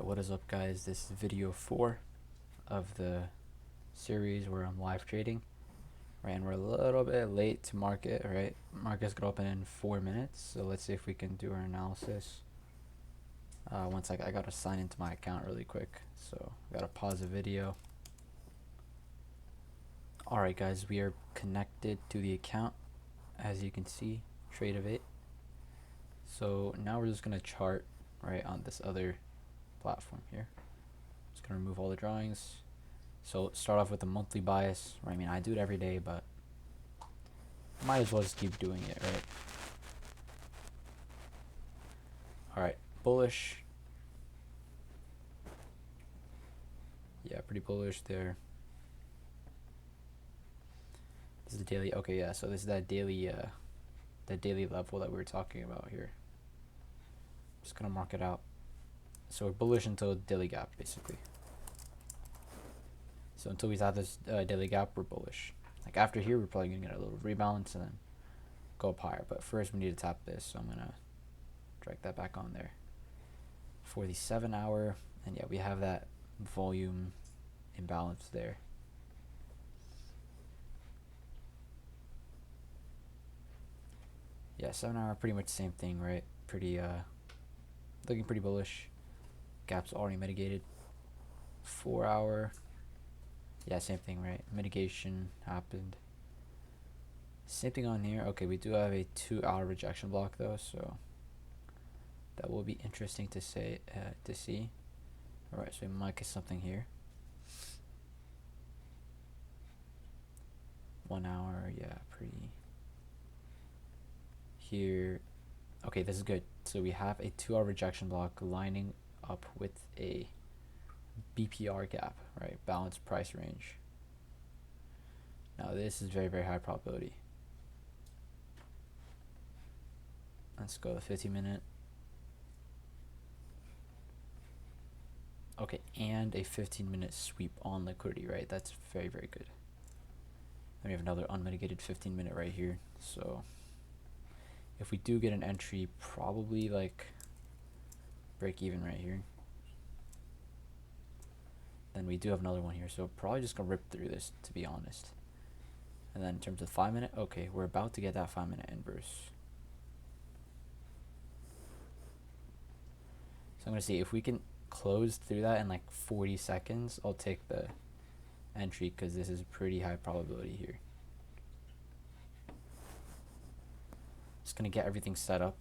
What is up, guys? This is video 4 of the series where I'm live trading, right? And we're a little bit late to market, right? Market's gonna open in 4 minutes, so let's see if we can do our analysis. I gotta sign into my account really quick, so I gotta pause the video. Alright, guys, we are connected to the account, as you can see, Trade-of-8. So now we're just gonna chart, right, on this other platform here. Just gonna remove all the drawings. So start off with the monthly bias, right? I mean, I do it every day, but might as well just keep doing it, right? All right, bullish. Yeah, pretty bullish there. This is the daily. Okay, yeah. So this is that daily level that we were talking about here. Just gonna mark it out. So we're bullish until daily gap, basically. So until we have this daily gap, we're bullish. Like after here, we're probably gonna get a little rebalance and then go up higher. But first, we need to tap this. So I'm gonna drag that back on there for the 7-hour. And yeah, we have that volume imbalance there. Yeah, 7-hour, pretty much the same thing, right? Pretty looking pretty bullish. Gap's already mitigated. 4-hour, yeah, same thing, right? Mitigation happened. Same thing on here. Okay, we do have a 2-hour rejection block though, so that will be interesting to see. All right, so we might get something here. 1 hour, yeah, pretty. Here, okay, this is good. So we have a 2-hour rejection block lining up with a BPR gap, right? Balanced price range. Now this is very, very high probability. Let's go to 15-minute. Okay, and a 15-minute sweep on liquidity, right? That's very, very good. Then we have another unmitigated 15-minute right here. So if we do get an entry, probably like break even right here. Then we do have another one here, so probably just gonna rip through this, to be honest. And then in terms of 5-minute, okay, we're about to get that 5-minute inverse. So I'm gonna see if we can close through that in like 40 seconds. I'll take the entry because this is pretty high probability here. Just gonna get everything set up,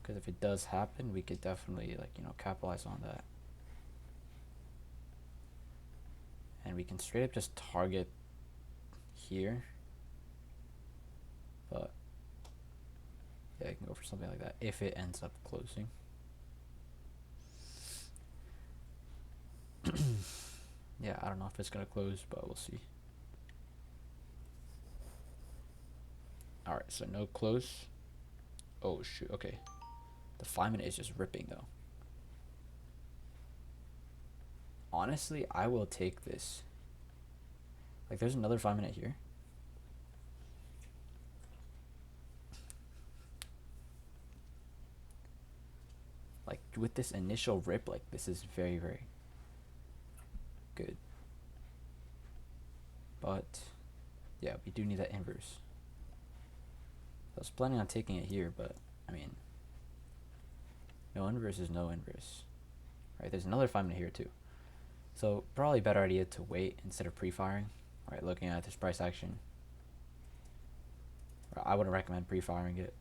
because if it does happen, we could definitely, like, you know, capitalize on that. And we can straight up just target here, but yeah, I can go for something like that if it ends up closing. Yeah, I don't know if it's gonna close, but we'll see. All right, so no close. Oh shoot, okay. The 5-minute is just ripping though. Honestly, I will take this. Like, there's another 5-minute here. Like, with this initial rip, like, this is very, very good. But yeah, we do need that inverse. I was planning on taking it here, but I mean, no inverse is no inverse, right? There's another 5-minute here too, so probably better idea to wait instead of pre-firing, right? Looking at this price action, I wouldn't recommend pre-firing it,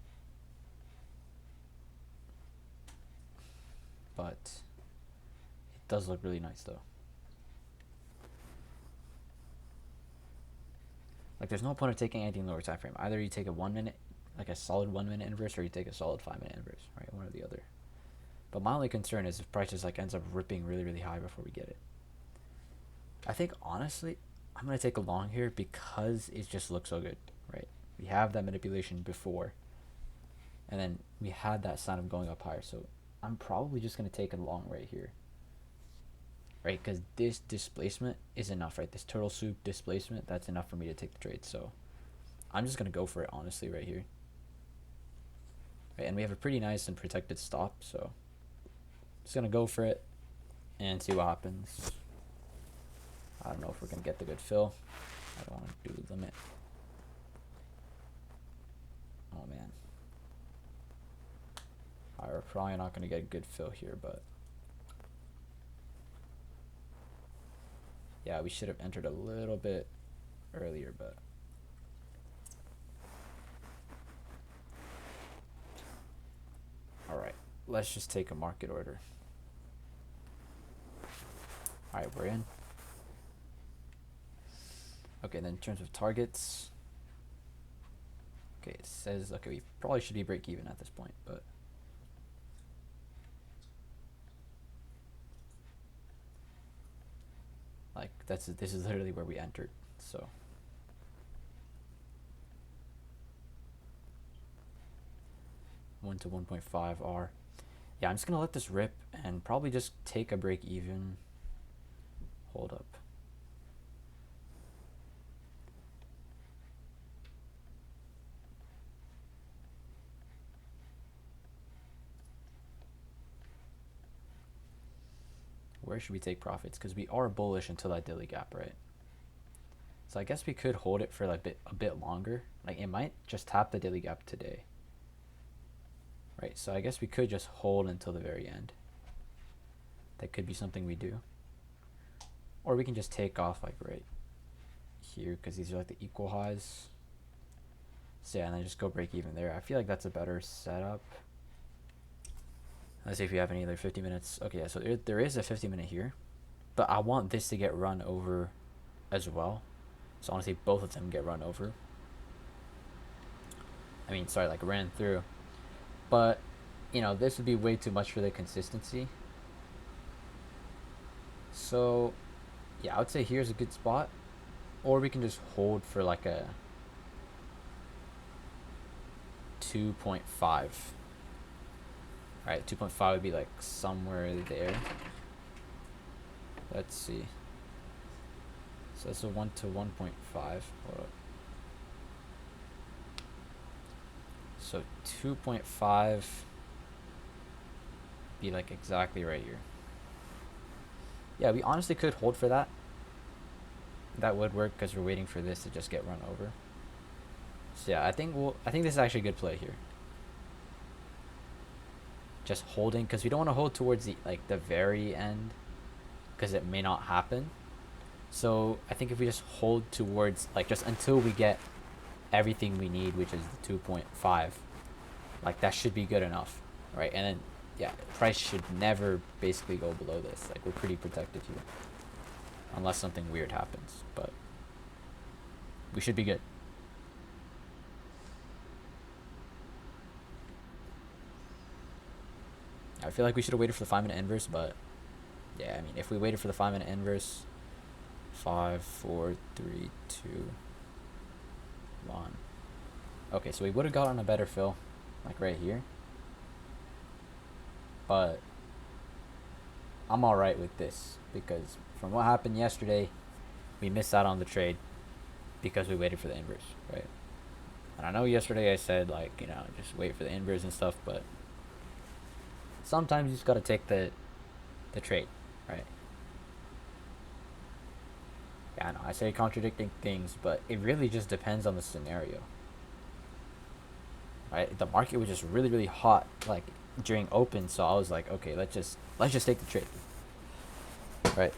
but it does look really nice though. Like, there's no point of taking anything lower time frame. Either you take a 1-minute, like a solid 1-minute inverse, or you take a solid 5-minute inverse, right? One or the other. But my only concern is if price just like ends up ripping really, really high before we get it. I think honestly, I'm gonna take a long here because it just looks so good, right? We have that manipulation before, and then we had that sign of going up higher. So I'm probably just gonna take a long right here, right? Because this displacement is enough, right? This turtle soup displacement, that's enough for me to take the trade. So I'm just gonna go for it honestly right here. Right, and we have a pretty nice and protected stop, so just gonna go for it and see what happens. I don't know if we're gonna get the good fill. I don't want to do the limit. Oh man. Alright, we're probably not gonna get a good fill here, but yeah, we should have entered a little bit earlier, but alright, let's just take a market order. Alright, we're in. Okay, then in terms of targets, okay, it says, okay, we probably should be break even at this point, but like this is literally where we entered, so 1 to 1.5 R. Yeah, I'm just gonna let this rip and probably just take a break even. Hold up. Where should we take profits? Because we are bullish until that daily gap, right? So I guess we could hold it for like a bit longer. Like it might just tap the daily gap today. Right, so I guess we could just hold until the very end. That could be something we do. Or we can just take off like right here because these are like the equal highs. So yeah, and then just go break even there. I feel like that's a better setup. Let's see if we have any other 50 minutes. Okay, yeah, so there is a 50-minute here. But I want this to get run over as well. So I want to see both of them get run over. I mean, sorry, like ran through. But, you know, this would be way too much for the consistency. So, yeah, I would say here's a good spot. Or we can just hold for like a 2.5. Alright, 2.5 would be like somewhere there. Let's see. So that's a 1 to 1.5. Hold up. So 2.5 be like exactly right here. Yeah, we honestly could hold for that. That would work because we're waiting for this to just get run over. So yeah, I think this is actually a good play here. Just holding because we don't want to hold towards the very end because it may not happen. So I think if we just hold towards like just until we get everything we need, which is the 2.5, like that should be good enough, right? And then yeah, price should never basically go below this. Like we're pretty protected here unless something weird happens, but we should be good. I feel like we should have waited for the 5-minute inverse, but yeah, I mean, if we waited for the 5-minute inverse, 5, 4, 3, 2, 1. Okay, so we would have gotten a better fill, like right here. But I'm alright with this because from what happened yesterday, we missed out on the trade because we waited for the inverse, right? And I know yesterday I said like, you know, just wait for the inverse and stuff, but sometimes you just gotta take the trade, right? Yeah, I know I say contradicting things, but it really just depends on the scenario. Right? The market was just really, really hot like during open, so I was like, okay, let's just take the trade. Right?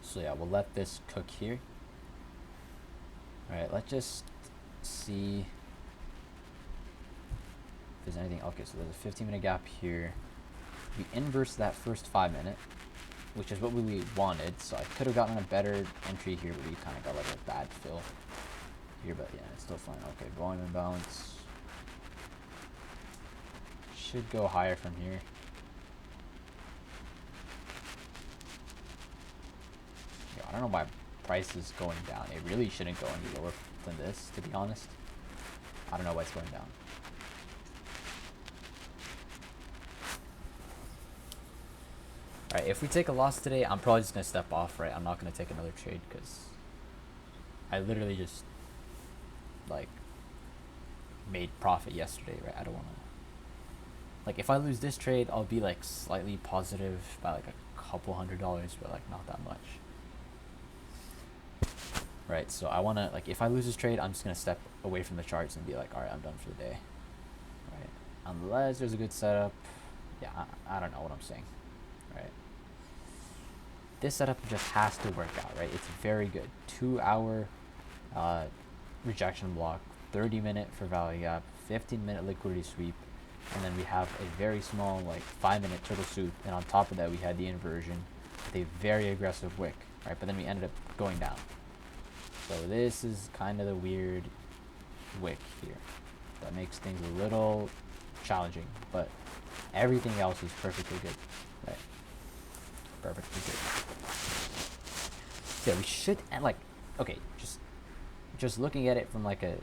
So yeah, we'll let this cook here. Alright, let's just see if there's anything. Okay, so there's a 15-minute gap here. We inverse that first 5-minute, which is what we wanted, so I could have gotten a better entry here, but we kind of got like a bad fill here, but yeah, it's still fine. Okay, volume imbalance should go higher from here. Yeah, I don't know why price is going down. It really shouldn't go any lower than this, to be honest. I don't know why it's going down. Alright, if we take a loss today, I'm probably just going to step off, right? I'm not going to take another trade because I literally just like made profit yesterday, right? I don't want to, like, if I lose this trade, I'll be like slightly positive by like a couple $100, but like not that much, right? So I want to, like, if I lose this trade, I'm just gonna step away from the charts and be like, all right, I'm done for the day, right? Unless there's a good setup. Yeah, I don't know what I'm saying, right? This setup just has to work out, right? It's very good. 2 hour rejection block, 30-minute for value gap, 15-minute liquidity sweep, and then we have a very small, like, 5-minute turtle soup, and on top of that we had the inversion with a very aggressive wick, right? But then we ended up going down. So this is kind of the weird wick here that makes things a little challenging, but everything else is perfectly good, right? Perfectly good. Yeah, we should, and like, okay, just looking at it from like a,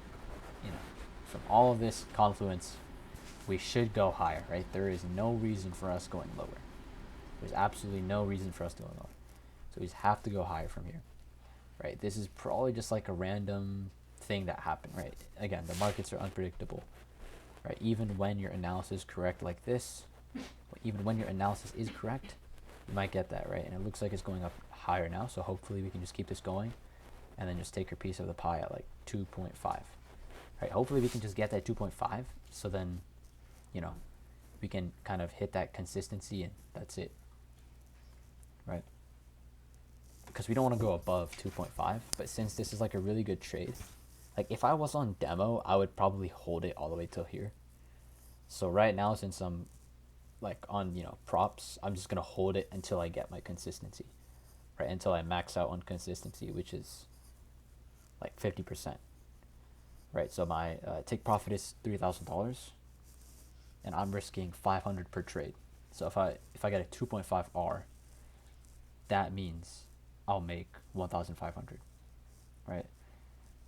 from all of this confluence, we should go higher, right? There is no reason for us going lower. There's absolutely no reason for us going lower. So we just have to go higher from here, right? This is probably just like a random thing that happened, right? Again, the markets are unpredictable, right? Even when your analysis is correct like this, even when your analysis is correct, you might get that, right? And it looks like it's going up higher now, so hopefully we can just keep this going and then just take your piece of the pie at like 2.5, right? Hopefully we can just get that 2.5, so then, we can kind of hit that consistency and that's it, right? Because we don't want to go above 2.5, but since this is like a really good trade, like if I was on demo, I would probably hold it all the way till here. So right now, since I'm like on, props, I'm just going to hold it until I get my consistency, right? Until I max out on consistency, which is like 50%, right? So my take profit is $3,000 and I'm risking 500 per trade. So if I get a 2.5 R, that means I'll make 1,500, right?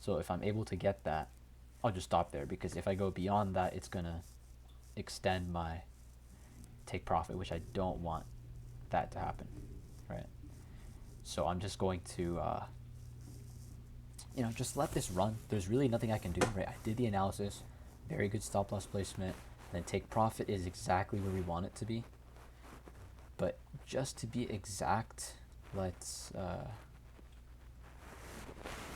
So if I'm able to get that, I'll just stop there, because if I go beyond that, it's gonna extend my take profit, which I don't want that to happen, right? So I'm just going to just let this run. There's really nothing I can do, right? I did the analysis, very good stop loss placement, then take profit is exactly where we want it to be. But just to be exact, let's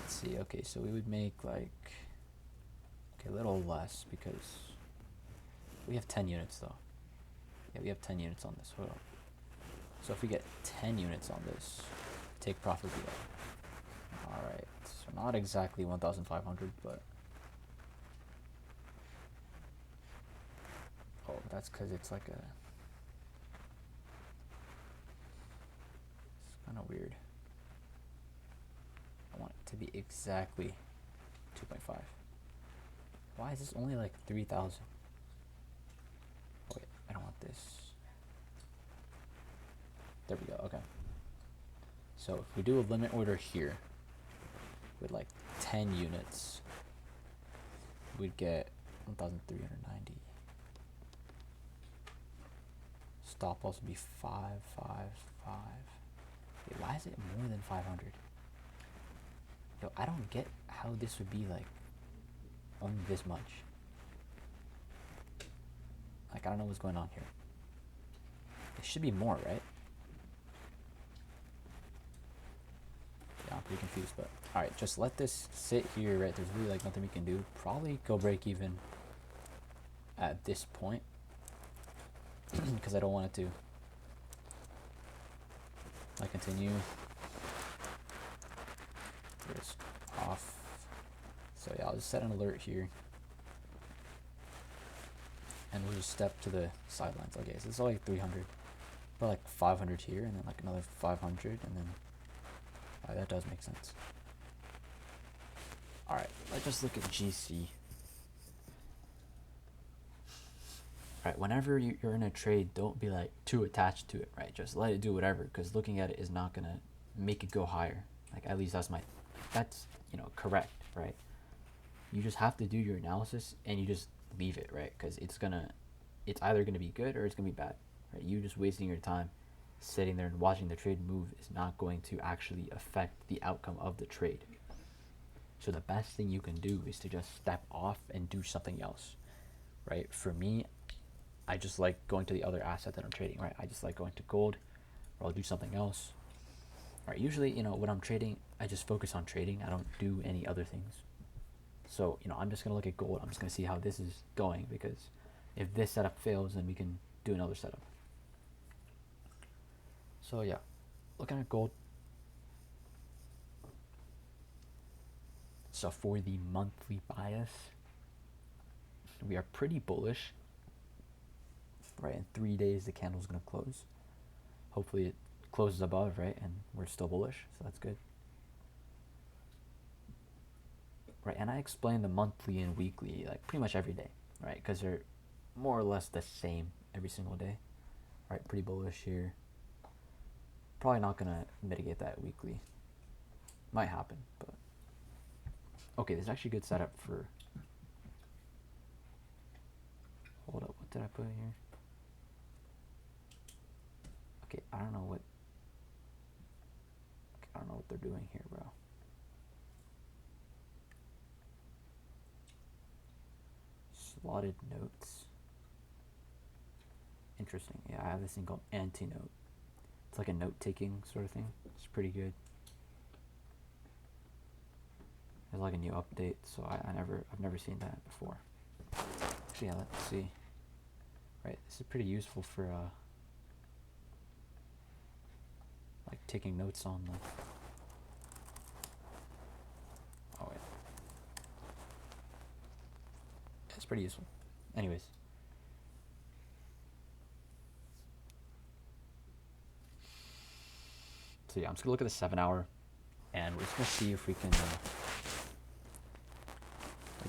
see. Okay, so we would make like, a little less, because we have 10 units though. Yeah, we have 10 units on this. Hold on. So if we get 10 units on this, take profit would be up. Alright, so not exactly 1,500, but that's because it's like it's kind of weird. I want it to be exactly 2.5. Why is this only like 3,000? Wait, I don't want this. There we go, okay. So if we do a limit order here with like 10 units, we'd get 1,390. Stop loss would be 555. Wait, why is it more than 500? Yo, I don't get how this would be like only this much. Like, I don't know what's going on here. It should be more, right? Yeah, I'm pretty confused, but alright, just let this sit here, right? There's really like nothing we can do. Probably go break even at this point, because I don't want it to like continue. Risk off. So yeah, I'll just set an alert here, and we'll just step to the sidelines. Okay, so it's all like 300, but like 500 here, and then like another 500, and then that does make sense. All right, let's just look at GC. Right, whenever you're in a trade, don't be like too attached to it, right? Just let it do whatever, because looking at it is not gonna make it go higher. Like, at least that's correct, right? You just have to do your analysis and you just leave it, right? Because it's either gonna be good or it's gonna be bad, right? You just wasting your time sitting there and watching the trade move is not going to actually affect the outcome of the trade. So the best thing you can do is to just step off and do something else, right? For me, I just like going to the other asset that I'm trading, right? I just like going to gold, or I'll do something else. Right? Usually, when I'm trading, I just focus on trading. I don't do any other things. So, I'm just gonna look at gold. I'm just gonna see how this is going, because if this setup fails, then we can do another setup. So yeah, looking at gold. So for the monthly bias, we are pretty bullish. Right, in 3 days the candle's gonna close. Hopefully it closes above, right, and we're still bullish, so that's good. Right, and I explain the monthly and weekly like pretty much every day, right, because they're more or less the same every single day. Right, pretty bullish here. Probably not gonna mitigate that weekly. Might happen, but okay, this is actually a good setup for. Hold up, what did I put in here? Okay, I don't know what they're doing here, bro. Slotted notes. Interesting. Yeah, I have this thing called Antinote. It's like a note-taking sort of thing. It's pretty good. There's like a new update, so I've never seen that before. Actually, yeah, let's see. Right, this is pretty useful for like taking notes on the. Oh wait, it's pretty useful. Anyways. So yeah, I'm just gonna look at the 7-hour, and we're just gonna see if we can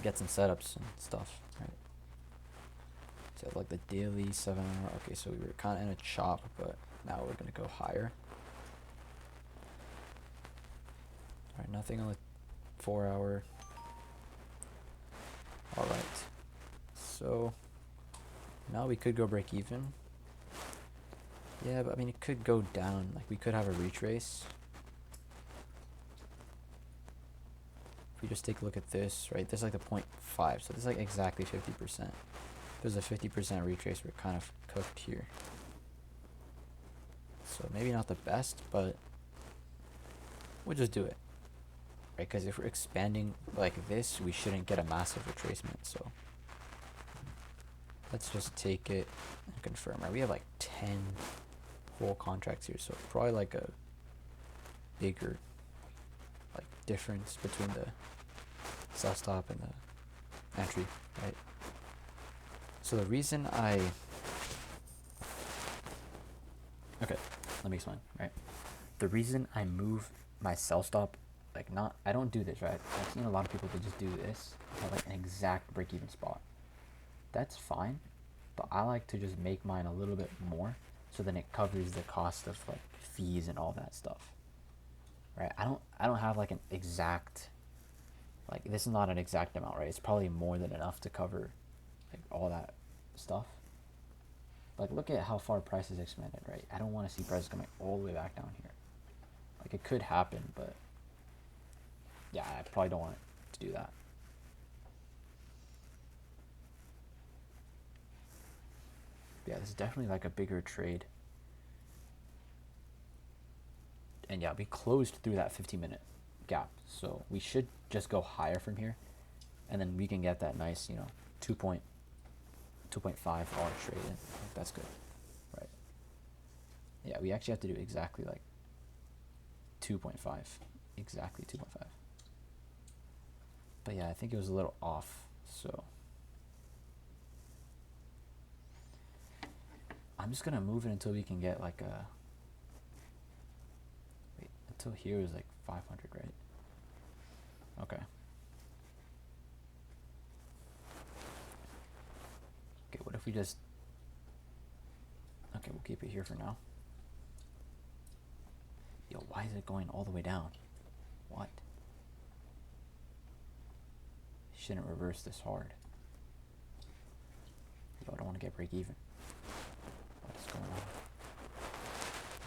get some setups and stuff, right? So like the daily 7-hour. Okay, so we were kind of in a chop, but now we're gonna go higher. All right, nothing on the 4-hour. All right, so now we could go break even. Yeah, but I mean, it could go down. Like, we could have a retrace. If we just take a look at this, right? This is like the 0.5, so this is like exactly 50%. If there's a 50% retrace, we're kind of cooked here. So maybe not the best, but we'll just do it. Right? Because if we're expanding like this, we shouldn't get a massive retracement, so let's just take it and confirm. Right? We have like 10 whole contracts here, so probably like a bigger like difference between the sell stop and the entry, right? So the reason okay, let me explain, right? The reason I move my sell stop, like, not, I don't do this, right? I've seen a lot of people that just do this at like an exact break-even spot. That's fine, but I like to just make mine a little bit more, so then it covers the cost of like fees and all that stuff, right? I don't have like an exact, like, this is not an exact amount, right? It's probably more than enough to cover like all that stuff. Like, look at how far prices expanded, right? I don't want to see prices coming all the way back down here. Like, it could happen, but yeah, I probably don't want to do that. Yeah, this is definitely like a bigger trade. And yeah, we closed through that 15-minute gap, so we should just go higher from here, and then we can get that nice, 2.5 hour trade in. That's good, right? Yeah, we actually have to do exactly like 2.5, exactly 2.5. But yeah, I think it was a little off, so I'm just gonna move it until we can get like a, wait, until here is like 500, right? Okay. Okay, what if we just, okay, we'll keep it here for now. Yo, why is it going all the way down? What? Shouldn't reverse this hard. Yo, I don't want to get break even. What is going on?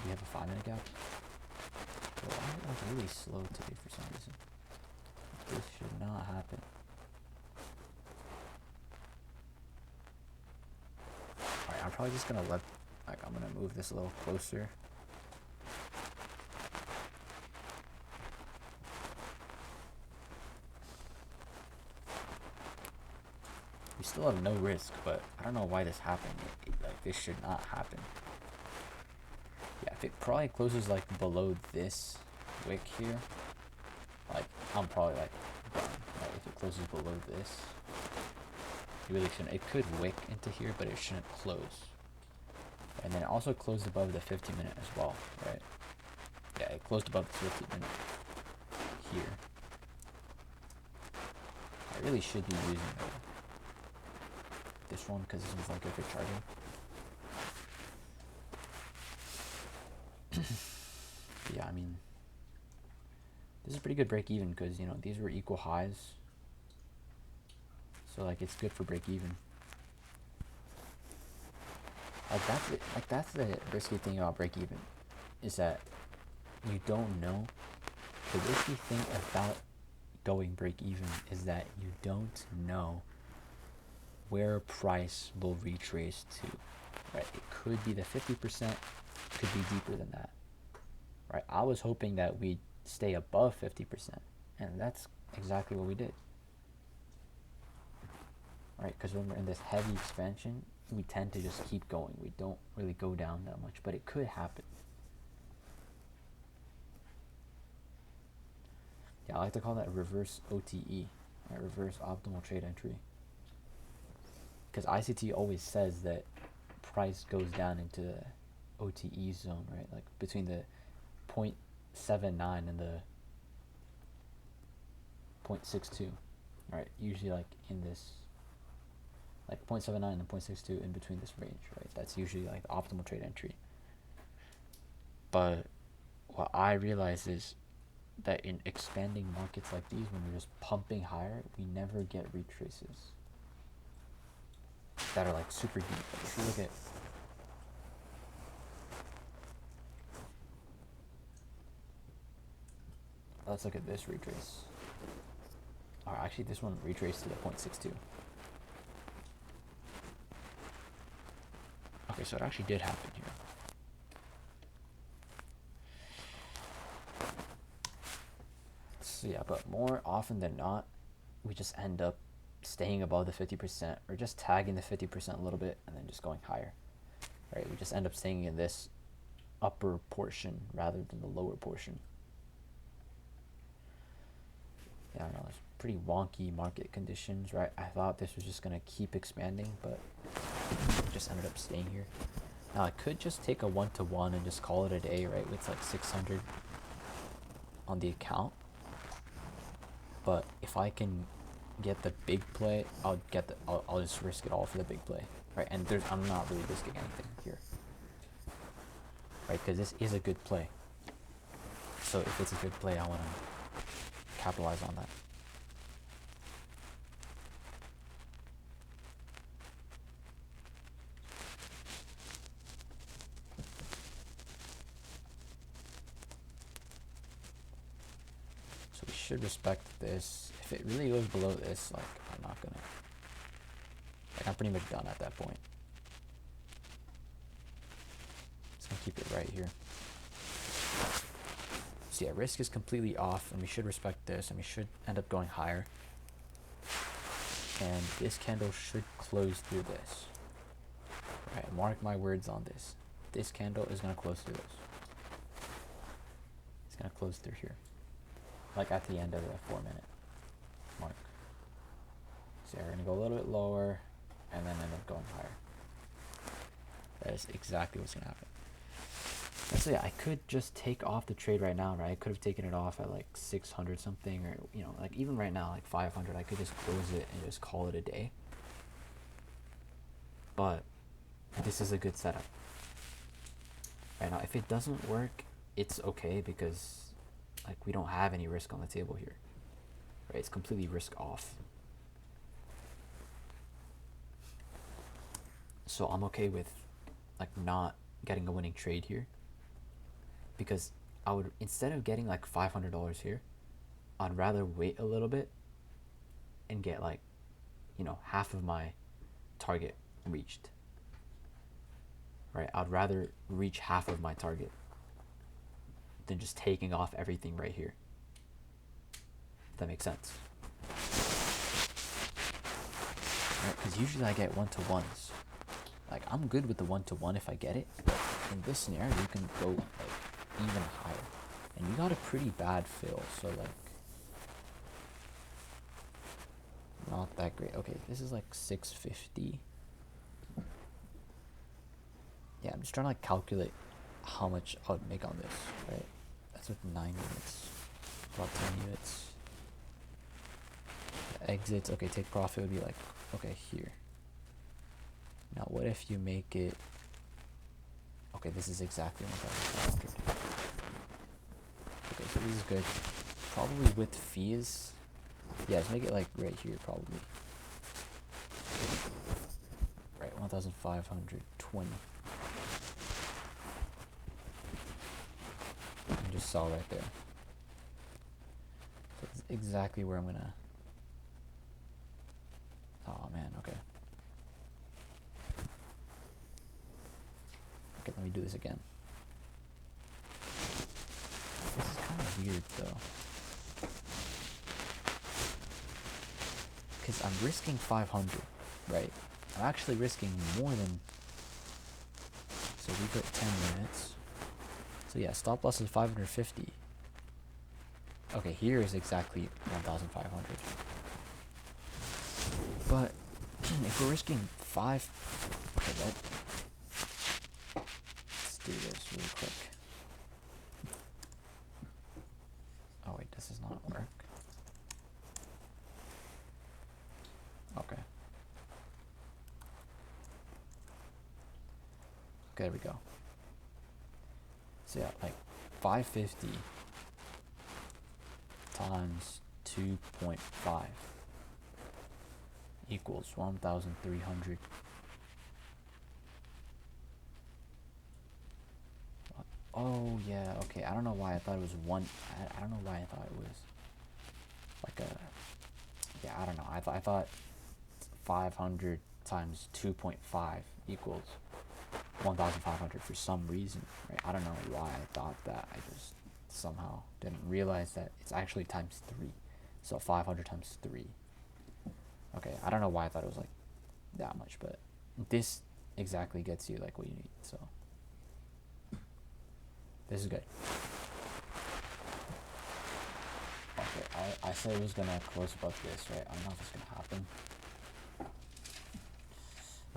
We have a 5-minute gap? Yo, I'm like really slow today for some reason. This should not happen. Alright, I'm probably just gonna I'm gonna move this a little closer. We still have no risk, but I don't know why this happened. Like, this should not happen. Yeah, if it probably closes like below this wick here, like I'm probably like done. Like, if it closes below this, you really shouldn't. It could wick into here, but it shouldn't close. And then it also closed above the 50-minute as well, right? Yeah, it closed above the 50-minute here. I really should be using this one because this one's like good for charging. Yeah, I mean, this is pretty good break even because, you know, these were equal highs. So like it's good for break even. Like that's it. Like that's the risky thing about break even, is that you don't know. The risky thing about going break even is that you don't know where price will retrace to. Right? It could be the 50%, could be deeper than that. Right? I was hoping that we'd stay above 50%, and that's exactly what we did. Right? Because when we're in this heavy expansion, we tend to just keep going. We don't really go down that much, but it could happen. Yeah, I like to call that reverse OTE, right? Reverse optimal trade entry. Because ICT always says that price goes down into the OTE zone, right? Like between the 0.79 and the 0.62, right? Usually like in this, like 0.79 and 0.62 in between this range, right? That's usually like the optimal trade entry. But what I realize is that in expanding markets like these, when we're just pumping higher, we never get retraces that are like super deep. Like if you look at, let's look at this retrace. Or actually, this one retraced to the 0.62. Okay, so it actually did happen here. So yeah, but more often than not, we just end up staying above the 50% or just tagging the 50% a little bit and then just going higher. Right? We just end up staying in this upper portion rather than the lower portion. Yeah, I know, it's pretty wonky market conditions, right? I thought this was just going to keep expanding, but it just ended up staying here. Now, I could just take a 1-to-1 and just call it a day, right? With like 600 on the account. But if I can get the big play, I'll just risk it all for the big play, right? And I'm not really risking anything here, right? Because this is a good play. So if it's a good play, I want to capitalize on that. So we should respect this. If it really goes below this, like I'm not gonna. Like I'm pretty much done at that point. Just gonna keep it right here. So yeah, risk is completely off, and we should respect this, and we should end up going higher. And this candle should close through this. Right, mark my words on this. This candle is gonna close through this. It's gonna close through here, like at the end of the 4-minute mark. So we're gonna go a little bit lower, and then end up going higher. That is exactly what's gonna happen. And so yeah, I could just take off the trade right now, right? I could have taken it off at like 600 something, or you know, like even right now, like 500. I could just close it and just call it a day. But this is a good setup. Right now, if it doesn't work, it's okay because like we don't have any risk on the table here. Right? It's completely risk off. So I'm okay with like not getting a winning trade here, because I would, instead of getting like $500 here, I'd rather wait a little bit and get like, half of my target reached. Right? I'd rather reach half of my target than just taking off everything right here. If that makes sense. Right? Because usually I get 1-to-1s. Like, I'm good with the 1-to-1 if I get it, but in this scenario, you can go like even higher. And you got a pretty bad fill, so like, not that great. Okay, this is like 650. Yeah, I'm just trying to like calculate how much I would make on this, right? That's with 9 units, about 10 units. The exits, okay, take profit would be like, okay, here. Now, what if you make it, okay, this is exactly 1,500. Okay, so this is good. Probably with fees, yeah, let's make it like right here, probably. Right, 1,520. And just sell right there. So that's exactly where I'm gonna, oh man, okay. Okay, let me do this again. This is kind of weird though. Because I'm risking 500, right? I'm actually risking more than, so we put 10 units. So yeah, stop loss is 550. Okay, here is exactly 1,500. But if we're risking 5, okay, let's do this really quick. Oh wait, this does not work. Okay. Okay, there we go. So yeah, like 550 times 2.5 equals 1,300. Oh yeah, okay. I don't know why I thought it was one. I don't know why I thought it was like a. Yeah, I don't know. I thought 500 times 2.5 equals 1,500 for some reason. Right? I don't know why I thought that. I just somehow didn't realize that it's actually times 3. So 500 times 3. Okay, I don't know why I thought it was like that much, but this exactly gets you like what you need. So this is good. Okay, I said it was gonna close above this, right? I don't know if it's gonna happen.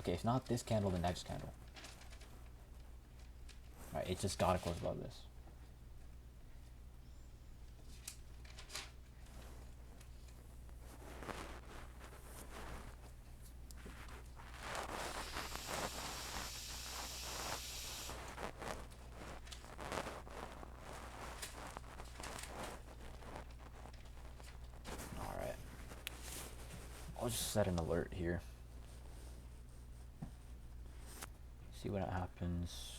Okay, if not this candle, the next candle. Right, it just gotta close above this. Alright. I'll just set an alert here. See what happens.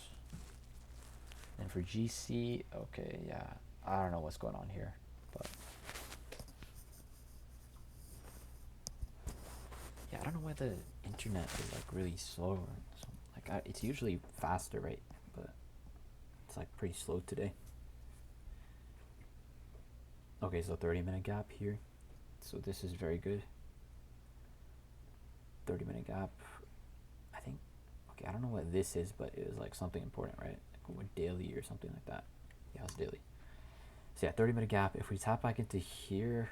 And for GC, okay, yeah. I don't know what's going on here, but yeah, I don't know why the internet is like really slow. Like it's usually faster, right? But it's like pretty slow today. Okay, so 30-minute gap here. So this is very good. 30-minute gap. I think, okay, I don't know what this is, but it was like something important, right? Like daily or something like that. Yeah, it's daily. So yeah, 30-minute gap. If we tap back into here,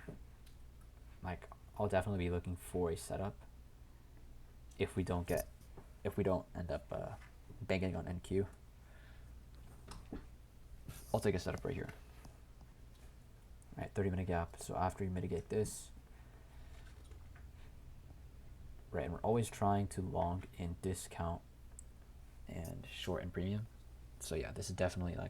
like I'll definitely be looking for a setup. If we don't end up banking on NQ, I'll take a setup right here. All right, 30-minute gap. So after you mitigate this, right, and we're always trying to long in discount and short in premium. So yeah, this is definitely like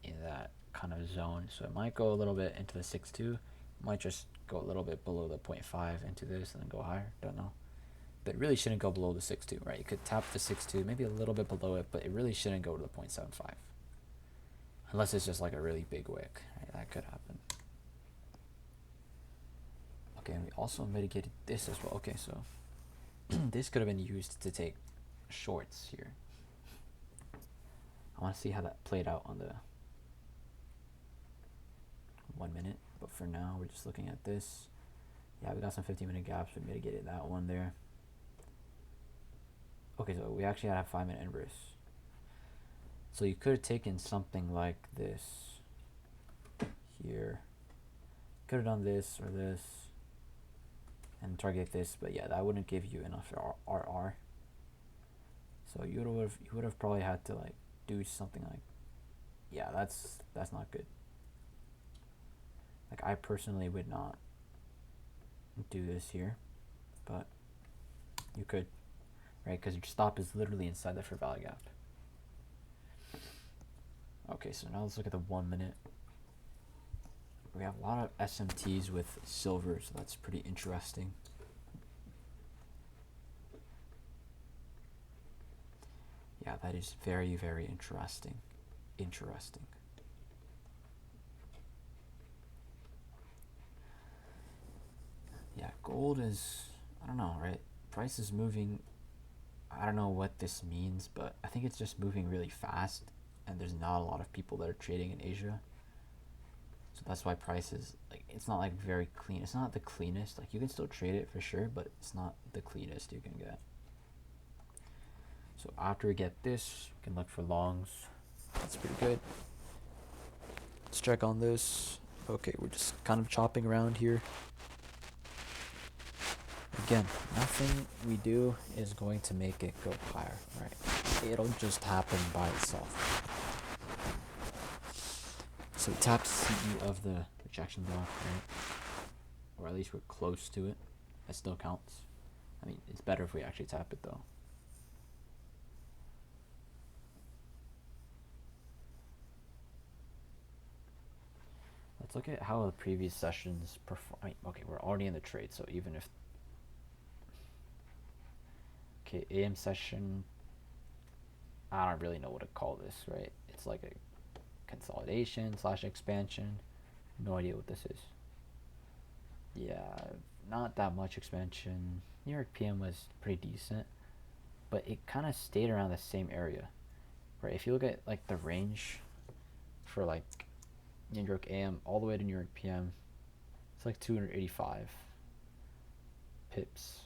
in that kind of zone. So it might go a little bit into the 6.2, might just go a little bit below the 0.5 into this and then go higher. Don't know. But it really shouldn't go below the 6.2, right? You could tap the 6.2, maybe a little bit below it, but it really shouldn't go to the 0.75. Unless it's just like a really big wick, right? That could happen. Okay, and we also mitigated this as well. Okay, so this could have been used to take shorts here. I want to see how that played out on the 1 minute, but for now we're just looking at this. Yeah, we got some 15-minute gaps. We mitigated that one there. Okay, so we actually had a 5-minute inverse. So you could have taken something like this here. Could have done this or this and target this, but yeah, that wouldn't give you enough RR. So you would have probably had to like do something like, yeah, that's not good. Like I personally would not do this here, but you could, right? Because your stop is literally inside the fair value gap. Okay, so now let's look at the 1 minute. We have a lot of SMTs with silver, so that's pretty interesting. Yeah, that is very, very interesting. Interesting. Yeah, gold is, I don't know, right? Price is moving. I don't know what this means, but I think it's just moving really fast, and there's not a lot of people that are trading in Asia. So that's why price is, like, it's not like very clean. It's not the cleanest. Like, you can still trade it for sure, but it's not the cleanest you can get. So after we get this, we can look for longs. That's pretty good. Let's check on this. Okay, we're just kind of chopping around here. Again, nothing we do is going to make it go higher, right? It'll just happen by itself. So tap CE of the rejection block, right? Or at least we're close to it. That still counts. I mean, it's better if we actually tap it though. Let's look at how the previous sessions perform. I mean, okay, we're already in the trade, so even if... Okay, AM session, I don't really know what to call this, right? It's like a consolidation / expansion. No idea what this is. Yeah, not that much expansion. New York PM was pretty decent, but it kind of stayed around the same area, right? If you look at like the range for like New York AM all the way to New York PM, it's like 285 pips.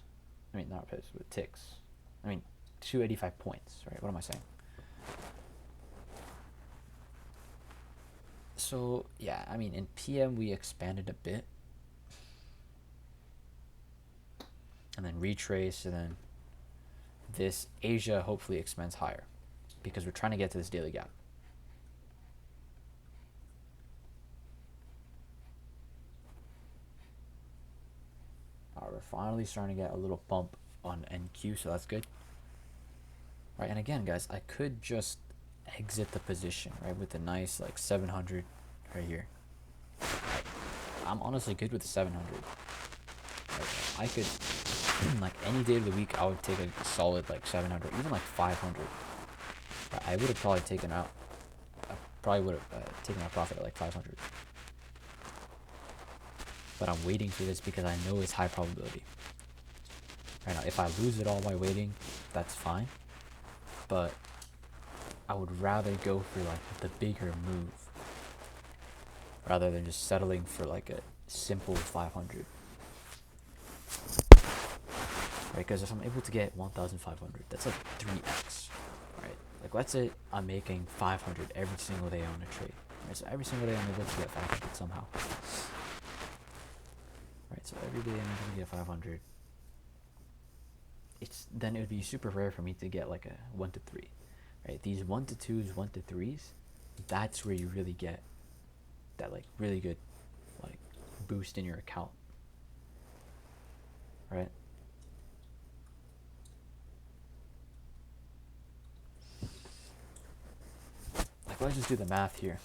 I mean, not pips, but ticks. I mean, 285 points, right? What am I saying? So, yeah, I mean, in PM, we expanded a bit. And then retrace, and then this Asia hopefully expands higher because we're trying to get to this daily gap. Alright, we're finally starting to get a little bump on NQ, so that's good. Right, and again, guys, I could just exit the position, right, with a nice like 700 right here. I'm honestly good with the 700. Right, I could, like any day of the week, I would take a solid like 700, even like 500. I would have probably taken out, I probably would have taken a profit at like 500. But I'm waiting for this because I know it's high probability. Right now, if I lose it all by waiting, that's fine. But I would rather go for like the bigger move rather than just settling for like a simple 500. Right, because if I'm able to get 1,500, that's like 3x. Right, like let's say I'm making 500 every single day on a trade. Right, so every single day I'm able to get 500 somehow. Right, so every day I'm able to get 500. Then it would be super rare for me to get like a 1 to 3. Right, these 1 to 2s, 1 to 3s, that's where you really get that like really good like boost in your account. Right? Like let's just do the math here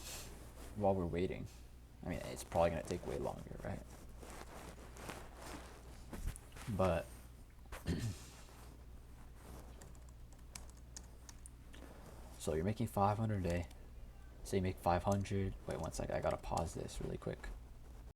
while we're waiting. I mean, it's probably gonna take way longer, right? But so you're making 500 a day. Say you make 500. Wait one second, I gotta pause this really quick.